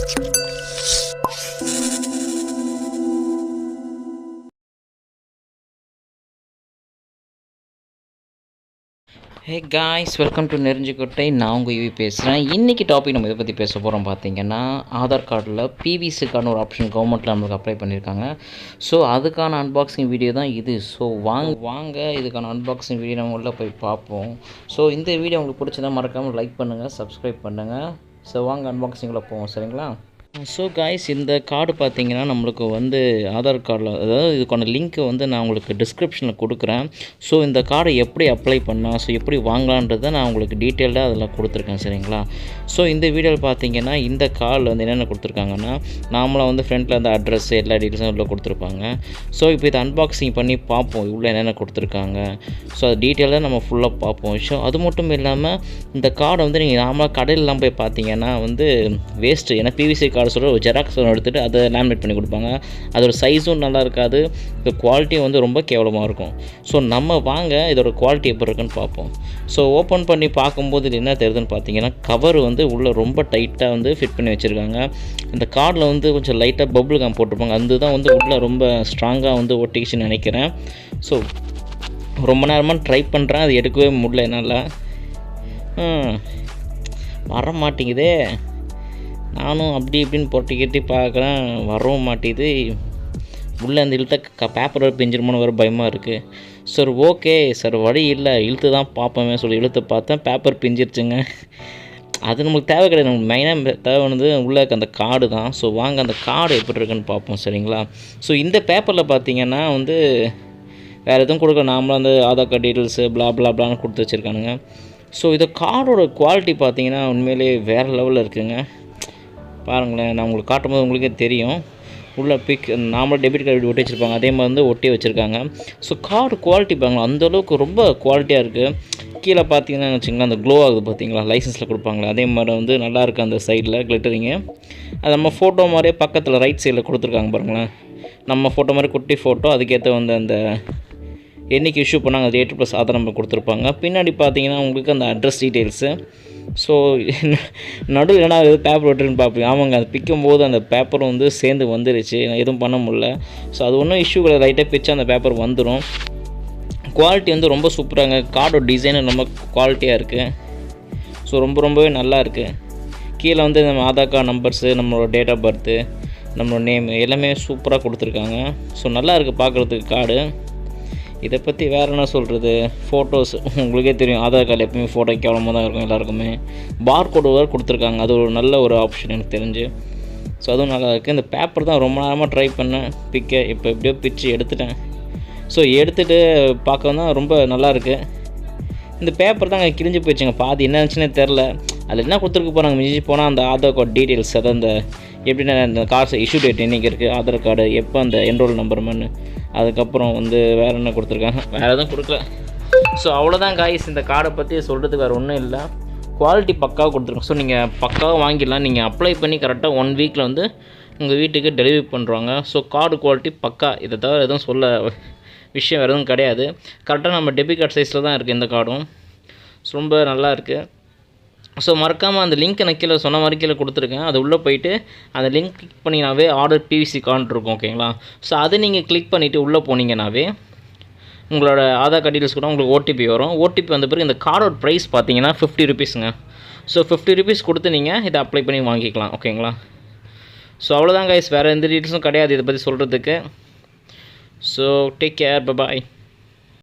Hey guys, welcome to Nerunjikottai. நான் உங்கள் UV பேசுகிறேன். இன்றைக்கி டாபிக் நம்ம இதை பற்றி பேச போகிறோம். பார்த்தீங்கன்னா, ஆதார் கார்டில் பிவிசிக்கான ஒரு ஆப்ஷன் கவர்மெண்ட்டில் நம்மளுக்கு அப்ளை பண்ணியிருக்காங்க. ஸோ அதுக்கான அன்பாக்சிங் வீடியோ தான் இது. ஸோ வாங்க இதுக்கான அன்பாக்சிங் வீடியோ நம்ம உள்ளே போய் பார்ப்போம். ஸோ இந்த வீடியோ உங்களுக்கு பிடிச்சதா மறக்காமல் லைக் பண்ணுங்கள், சப்ஸ்கிரைப் பண்ணுங்கள். ஸோ வாங்க அன்பாக்சிங்கில் போவோம், சரிங்களா? ஸோ காய்ஸ், இந்த கார்டு பார்த்தீங்கன்னா நம்மளுக்கு ஆதார் கார்டில், அதாவது இதுக்கான லிங்க்கு நான் உங்களுக்கு டிஸ்கிரிப்ஷனில் கொடுக்குறேன். ஸோ இந்த கார்டை எப்படி அப்ளை பண்ணலாம், ஸோ எப்படி வாங்கலான்றதை நான் உங்களுக்கு டீட்டெயில்டாக அதில் கொடுத்துருக்கேன், சரிங்களா? ஸோ இந்த வீடியோவில் பார்த்தீங்கன்னா இந்த கார்டில் என்னென்ன கொடுத்துருக்காங்கன்னா, நாமளாக ஃப்ரண்ட்டில் அந்த அட்ரஸ் எல்லா டீட்டெயில்ஸும் உள்ளே கொடுத்துருப்பாங்க. ஸோ இப்போ இதை அன்பாக்சிங் பண்ணி பார்ப்போம் உள்ளே என்னென்ன கொடுத்துருக்காங்க. ஸோ அது டீட்டெயிலாக நம்ம ஃபுல்லாக பார்ப்போம். ஸோ அது மட்டும் இல்லாமல் இந்த கார்டை நீங்கள் நாமளாக கடையிலலாம் போய் பார்த்தீங்கன்னா வேஸ்ட்டு. ஏன்னா பிவிசி கார்டு சொல்கிற ஒரு ஜெராக்ஸ் எடுத்துகிட்டு அதை லேமினேட் பண்ணி கொடுப்பாங்க. அதோட சைஸும் நல்லா இருக்காது, இந்த குவாலிட்டியும் ரொம்ப கேவலமாக இருக்கும். ஸோ நம்ம வாங்க இதோட குவாலிட்டி எப்படி இருக்குன்னு பார்ப்போம். ஸோ ஓப்பன் பண்ணி பார்க்கும்போது இது என்ன தெரியுதுன்னு பார்த்தீங்கன்னா, கவர் உள்ளே ரொம்ப டைட்டாக ஃபிட் பண்ணி வச்சுருக்காங்க. இந்த கார்டில் கொஞ்சம் லைட்டாக பபுள் கம் போட்டிருப்பாங்க. அதுதான் உள்ளே ரொம்ப ஸ்ட்ராங்காக ஒட்டிக்கிச்சுன்னு நினைக்கிறேன். ஸோ ரொம்ப நேரமாக ட்ரை பண்ணுறேன், அது எடுக்கவே முடியல என்னால். வர மாட்டேங்குதே. நானும் அப்படி இப்படின்னு பொட்டி பார்க்குறேன், வரவும் மாட்டேது. உள்ளே அந்த இழுத்த பேப்பர் பிஞ்சிருமோன்னு வர பயமாக இருக்குது. சார் ஓகே சார், வழி இல்லை, இழுத்து தான் பார்ப்போமே சொல்லி இழுத்து பார்த்தேன், பேப்பர் பிஞ்சிருச்சுங்க. அது நம்மளுக்கு தேவை கிடையாது. நமக்கு மெயினாக தேவையானது உள்ளே அந்த கார்டு தான். ஸோ வாங்க அந்த கார்டு எப்படி இருக்குன்னு பார்ப்போம், சரிங்களா? ஸோ இந்த பேப்பரில் பார்த்தீங்கன்னா வேறு எதுவும் கொடுக்க, நாமளும் ஆதார் கார்டு டீட்டெயில்ஸு பிளான்னு கொடுத்து வச்சுருக்கானுங்க. ஸோ இந்த கார்டோட குவாலிட்டி பார்த்தீங்கன்னா உண்மையிலே வேறு லெவலில் இருக்குங்க. பாருங்களேன், நான் உங்களுக்கு காட்டும்போது உங்களுக்கே தெரியும். உள்ள நார்மல் டெபிட் கார்டு ஒட்டி வச்சுருப்பாங்க, அதே மாதிரி ஒட்டி வச்சுருக்காங்க. ஸோ கார்டு குவாலிட்டி பாருங்களா, அந்தளவுக்கு ரொம்ப குவாலிட்டியாக இருக்குது. கீழே பார்த்தீங்கன்னா வச்சுங்களேன், அந்த க்ளோ ஆகுது பார்த்தீங்களா, லைசன்ஸில் கொடுப்பாங்களா, அதே மாதிரி நல்லா இருக்குது. அந்த சைடில் கிளிட்டரிங்க அது நம்ம ஃபோட்டோ மாதிரியே பக்கத்தில் ரைட் சைடில் கொடுத்துருக்காங்க பாருங்களேன். நம்ம ஃபோட்டோ மாதிரி குட்டி ஃபோட்டோ, அதுக்கேற்ற அந்த என்றைக்கு இஷ்யூ பண்ணாங்க அது 8+ ஆதார் நம்பர் கொடுத்துருப்பாங்க. பின்னாடி பார்த்தீங்கன்னா உங்களுக்கு அந்த அட்ரஸ் டீட்டெயில்ஸு. ஸோ நடுவில் என்ன பேப்பர் ஒட்டுன்னு பார்ப்பீங்க. ஆமாங்க, அது பிக்கும்போது அந்த பேப்பரும் சேர்ந்து வந்துருச்சு, எதுவும் பண்ண முடியல. ஸோ அது ஒன்றும் இஷ்யூ கிடையாது, லைட்டாக பிச்சா அந்த பேப்பர் வந்துடும். குவாலிட்டி ரொம்ப சூப்பராங்க. கார்டோட டிசைன் ரொம்ப குவாலிட்டியாக இருக்குது. ஸோ ரொம்பவே நல்லா இருக்குது. கீழே நம்ம ஆதார் கார்டு நம்பர்ஸு, நம்மளோட டேட் ஆஃப் பர்த்து, நம்மளோட நேம் எல்லாமே சூப்பராக கொடுத்துருக்காங்க. ஸோ நல்லா இருக்குது பார்க்குறதுக்கு கார்டு. இதை பற்றி வேறு என்ன சொல்கிறது, ஃபோட்டோஸ் உங்களுக்கே தெரியும், ஆதார் கார்டு எப்பவுமே ஃபோட்டோ கேவலமாக தான் இருக்கும் எல்லாருக்குமே. பார்கோடு வேறு கொடுத்துருக்காங்க, அது ஒரு நல்ல ஒரு ஆப்ஷன் எனக்கு தெரிஞ்சு. ஸோ அதுவும் நல்லா இருக்குது. இந்த பேப்பர் தான் ரொம்ப நேரமாக ட்ரை பண்ணேன் இப்போ எப்படியோ பிச்சு எடுத்துட்டேன். ஸோ எடுத்துகிட்டு பார்க்க தான் ரொம்ப நல்லா இருக்குது. இந்த பேப்பர் தான் கிழிஞ்சு போயிடுச்சுங்க, பாதி என்ன இருந்துச்சுன்னே தெரில. அதில் என்ன கொடுத்துருக்கு போகிறாங்க, மிஞ்சி போனால் அந்த ஆதார் கார்டு டீட்டெயில்ஸ், அதாவது அந்த எப்படின்னா இந்த கார்டு இஷ்யூ டேட் என்றைக்கு இருக்குது, ஆதார் கார்டு எப்போ, அந்த என்ரோல் நம்பர் மண்ணு, அதுக்கப்புறம் வேறு என்ன கொடுத்துருக்காங்க, வேறு எதுவும் கொடுக்கல. ஸோ அவ்வளோதான் காய்ஸ், இந்த கார்டை பற்றி சொல்கிறதுக்கு வேறு ஒன்றும் இல்லை. குவாலிட்டி பக்காவாக கொடுத்துருக்கோம். ஸோ நீங்கள் பக்காவாக வாங்கிடலாம். நீங்கள் அப்ளை பண்ணி கரெக்டாக 1 வீக்கில் உங்கள் வீட்டுக்கு டெலிவரி பண்ணுறாங்க. ஸோ கார்டு குவாலிட்டி பக்கா. இதை தவிர எதுவும் சொல்ல விஷயம் வேறு எதுவும் கிடையாது. கரெக்டாக நம்ம டெபிட் கார்டு சைஸில் தான் இருக்குது இந்த கார்டும். ரொம்ப நல்லா இருக்குது. ஸோ மறக்காமல் அந்த லிங்க் நான் கீழே சொன்ன மாதிரி கீழே கொடுத்துருக்கேன். அது உள்ளே போயிட்டு அந்த லிங்க் கிளிக் பண்ணினாவே ஆர்டர் பிவிசி கார்டு இருக்கும், ஓகேங்களா? ஸோ அதை நீங்கள் கிளிக் பண்ணிவிட்டு உள்ளே போனீங்கன்னாவே உங்களோட ஆதார் கார்டு டீட்டெயில்ஸ் கூட உங்களுக்கு ஓடிபி வரும். ஓடிபி வந்த பிறகு இந்த கார்டோட ப்ரைஸ் பார்த்தீங்கன்னா 50 ருபீஸுங்க. ஸோ 50 ருபீஸ் கொடுத்து நீங்கள் இதை அப்ளை பண்ணி வாங்கிக்கலாம், ஓகேங்களா? ஸோ அவ்வளோதான் கைஸ், வேறு எந்த டீட்டெயில்ஸும் கிடையாது இதை பற்றி சொல்கிறதுக்கு. ஸோ டேக் கேர், பாய்.